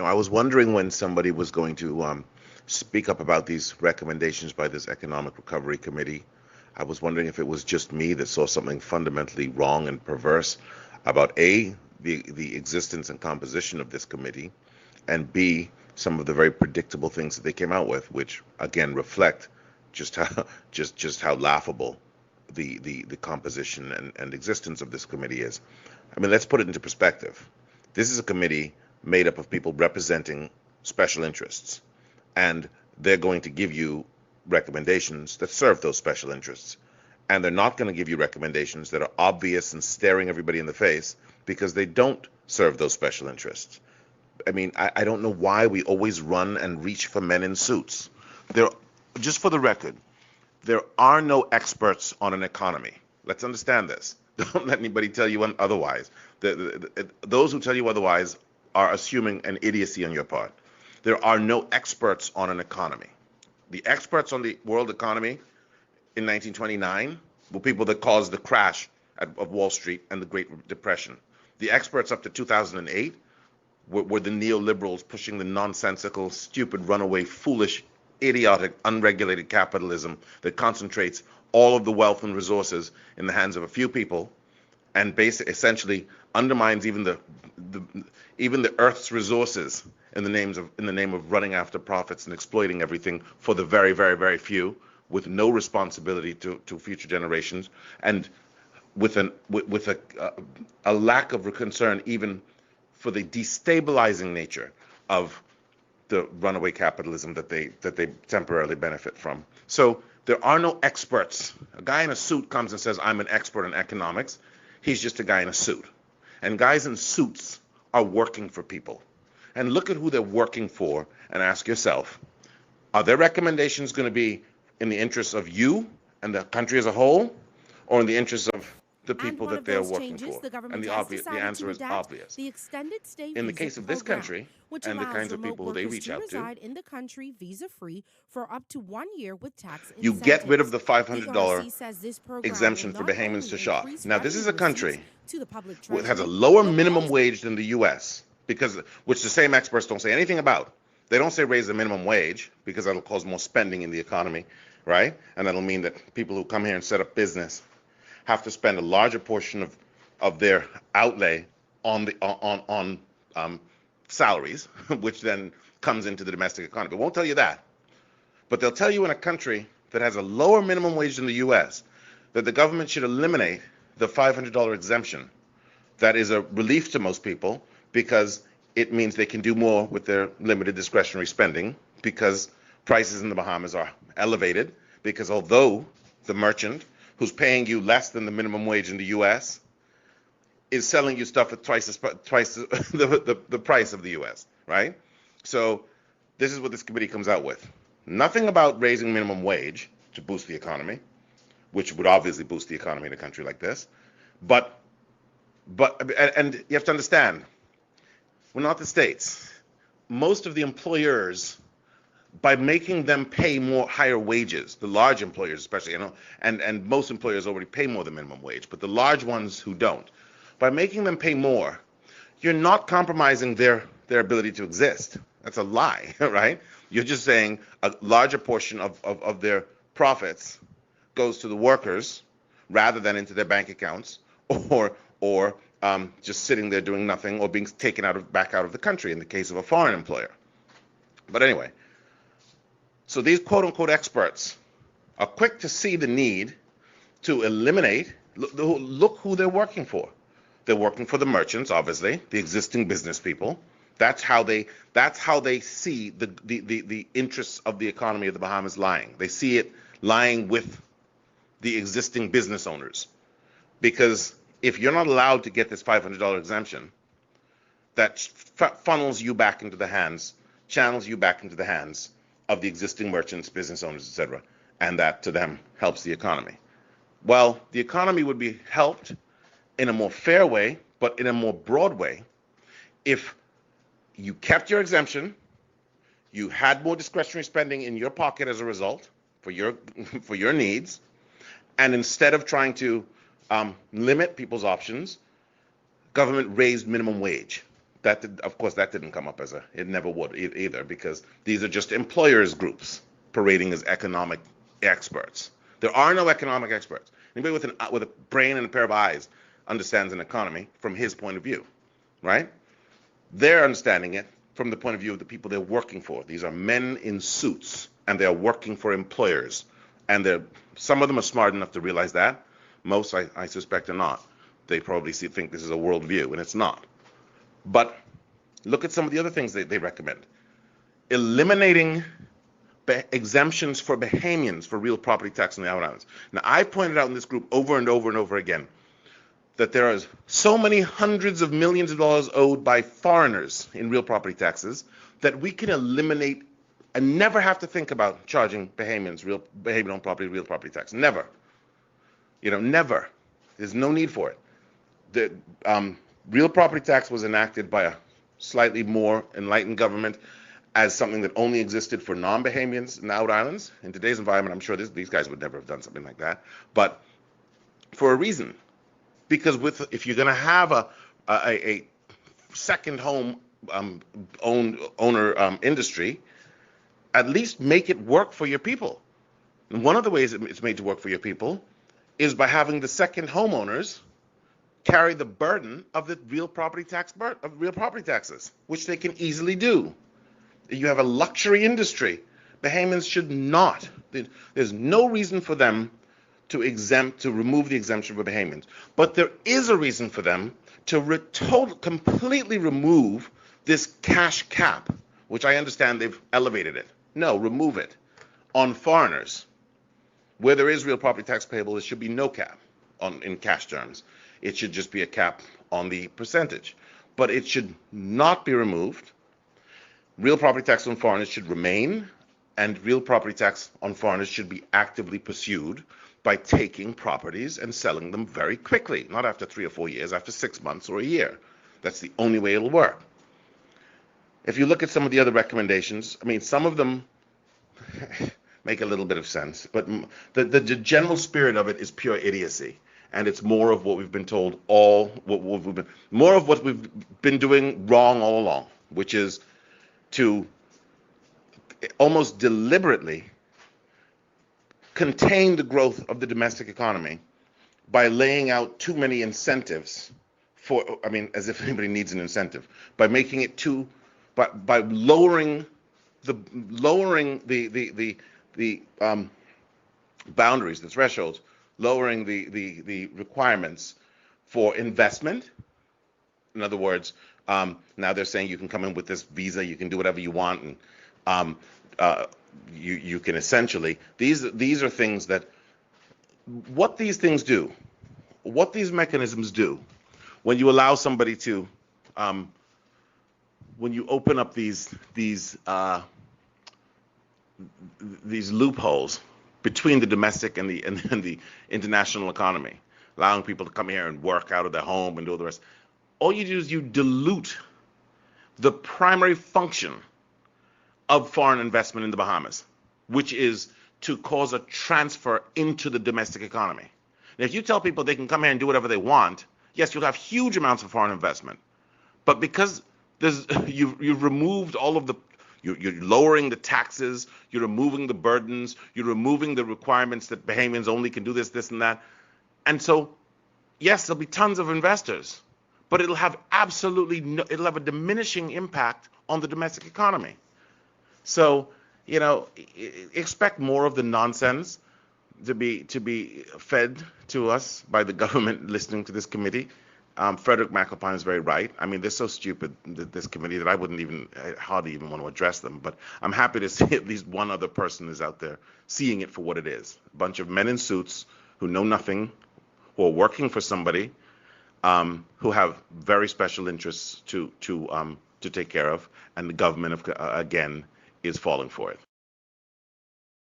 I was wondering when somebody was going to speak up about these recommendations by this Economic Recovery Committee. I was wondering if it was just me that saw something fundamentally wrong and perverse about A, the existence and composition of this committee, and B, some of the very predictable things that they came out with, which again reflect just how just how laughable the composition and existence of this committee is. I mean, let's put it into perspective. This is a committee made up of people representing special interests, and they're going to give you recommendations that serve those special interests. And they're not going to give you recommendations that are obvious and staring everybody in the face because they don't serve those special interests. I mean, I don't know why we always run and reach for men in suits. There, just for the record, there are no experts on an economy. Let's understand this. Don't let anybody tell you otherwise. Those who tell you otherwise are assuming an idiocy on your part. There are no experts on an economy. The experts on the world economy in 1929 were people that caused the crash of Wall Street and the Great Depression. The experts up to 2008 were the neoliberals pushing the nonsensical, stupid, runaway, foolish, idiotic, unregulated capitalism that concentrates all of the wealth and resources in the hands of a few people and essentially undermines even the Earth's resources in the name of running after profits and exploiting everything for the very, very, very few, with no responsibility to future generations, and with a lack of concern even for the destabilizing nature of the runaway capitalism that they temporarily benefit from. So there are no experts. A guy in a suit comes and says, I'm an expert in economics. He's just a guy in a suit. And guys in suits are working for people. And look at who they're working for and ask yourself, are their recommendations going to be in the interests of you and the country as a whole, or in the interests of the And people one that of they're those working changes, for? the And government the has the decided answer to is adapt obvious. the Extended Stay In the Visa case of this program, country which and the allows kinds of remote people who they workers reach to out to, reside in the country visa-free for up to 1 year with tax you get rid of incentives. the The $500 ERC says this program will exemption for not Bahamians to only shop. increase Now, this is revenue a receipts country to the public which has a treasury, lower but will minimum also wage than the U.S., which the same experts don't say anything about. They don't say raise the minimum wage because that'll cause more spending in the economy, right? And that'll mean that people who come here and set up business have to spend a larger portion of their outlay on salaries, which then comes into the domestic economy. It won't tell you that. But they'll tell you in a country that has a lower minimum wage than the U.S. that the government should eliminate the $500 exemption. That is a relief to most people because it means they can do more with their limited discretionary spending because prices in the Bahamas are elevated because although the merchant who's paying you less than the minimum wage in the U.S. is selling you stuff at twice the price of the U.S., right? So this is what this committee comes out with. Nothing about raising minimum wage to boost the economy, which would obviously boost the economy in a country like this. But and you have to understand, we're not the states. Most of the employers, by making them pay higher wages, the large employers especially, and most employers already pay more than minimum wage, but the large ones who don't, by making them pay more, you're not compromising their ability to exist. That's a lie, right? You're just saying a larger portion of their profits goes to the workers rather than into their bank accounts or just sitting there doing nothing or being taken back out of the country in the case of a foreign employer. But anyway, so these quote unquote experts are quick to see the need to eliminate. Look who they're working for. They're working for the merchants, obviously, the existing business people. That's how they see the interests of the economy of the Bahamas lying. They see it lying with the existing business owners. Because if you're not allowed to get this $500 exemption, that funnels you back into the hands, channels you back into the hands of the existing merchants, business owners, etc., and that to them helps the economy. Well, the economy would be helped in a more fair way, but in a more broad way, if you kept your exemption, you had more discretionary spending in your pocket as a result for your needs, and instead of trying to limit people's options, government raised minimum wage. Of course, that didn't come up it never would either, because these are just employers groups parading as economic experts. There are no economic experts. Anybody with a brain and a pair of eyes understands an economy from his point of view, right? They're understanding it from the point of view of the people they're working for. These are men in suits, and they're working for employers. And some of them are smart enough to realize that. Most, I suspect, are not. They probably think this is a worldview, and it's not. But look at some of the other things they recommend. Eliminating exemptions for Bahamians for real property tax on the Outer Islands. Now, I've pointed out in this group over and over and over again that there are so many hundreds of millions of dollars owed by foreigners in real property taxes that we can eliminate and never have to think about charging Bahamians Bahamian-owned property real property tax. Never. Never. There's no need for it. The real property tax was enacted by a slightly more enlightened government as something that only existed for non-Bahamians in the Outer Islands. In today's environment, I'm sure these guys would never have done something like that. But for a reason. Because if you're going to have a second home owner industry, at least make it work for your people. And one of the ways it's made to work for your people is by having the second homeowners carry the burden of the real property taxes, which they can easily do. You have a luxury industry. Bahamians should not. There's no reason for them to remove the exemption for Bahamians. But there is a reason for them to completely remove this cash cap, which I understand they've elevated it. No, remove it on foreigners. Where there is real property tax payable, there should be no cap in cash terms. It should just be a cap on the percentage. But it should not be removed. Real property tax on foreigners should remain, and real property tax on foreigners should be actively pursued by taking properties and selling them very quickly, not after 3 or 4 years, after 6 months or a year. That's the only way it'll work. If you look at some of the other recommendations, I mean, some of them make a little bit of sense, but the general spirit of it is pure idiocy, and it's more of what we've been told more of what we've been doing wrong all along, which is to almost deliberately contain the growth of the domestic economy by laying out too many incentives as if anybody needs an incentive, by making it by lowering the boundaries, the thresholds, lowering the requirements for investment. In other words, now they're saying you can come in with this visa, you can do whatever you want, and you can essentially, these are things that, what these mechanisms do, when you allow somebody to, when you open up these loopholes between the domestic and the international economy, allowing people to come here and work out of their home and do all the rest, all you do is you dilute the primary function of foreign investment in the Bahamas, which is to cause a transfer into the domestic economy. Now, if you tell people they can come here and do whatever they want, yes, you'll have huge amounts of foreign investment. But because you've removed all of you're lowering the taxes, you're removing the burdens, you're removing the requirements that Bahamians only can do this, and that. And so, yes, there'll be tons of investors, but it'll have it'll have a diminishing impact on the domestic economy. So, expect more of the nonsense to be fed to us by the government listening to this committee. Frederick McAlpine is very right. I mean, they're so stupid, this committee, that I hardly even want to address them. But I'm happy to see at least one other person is out there seeing it for what it is. A bunch of men in suits who know nothing, who are working for somebody, who have very special interests to take care of, and the government, again, is falling for it.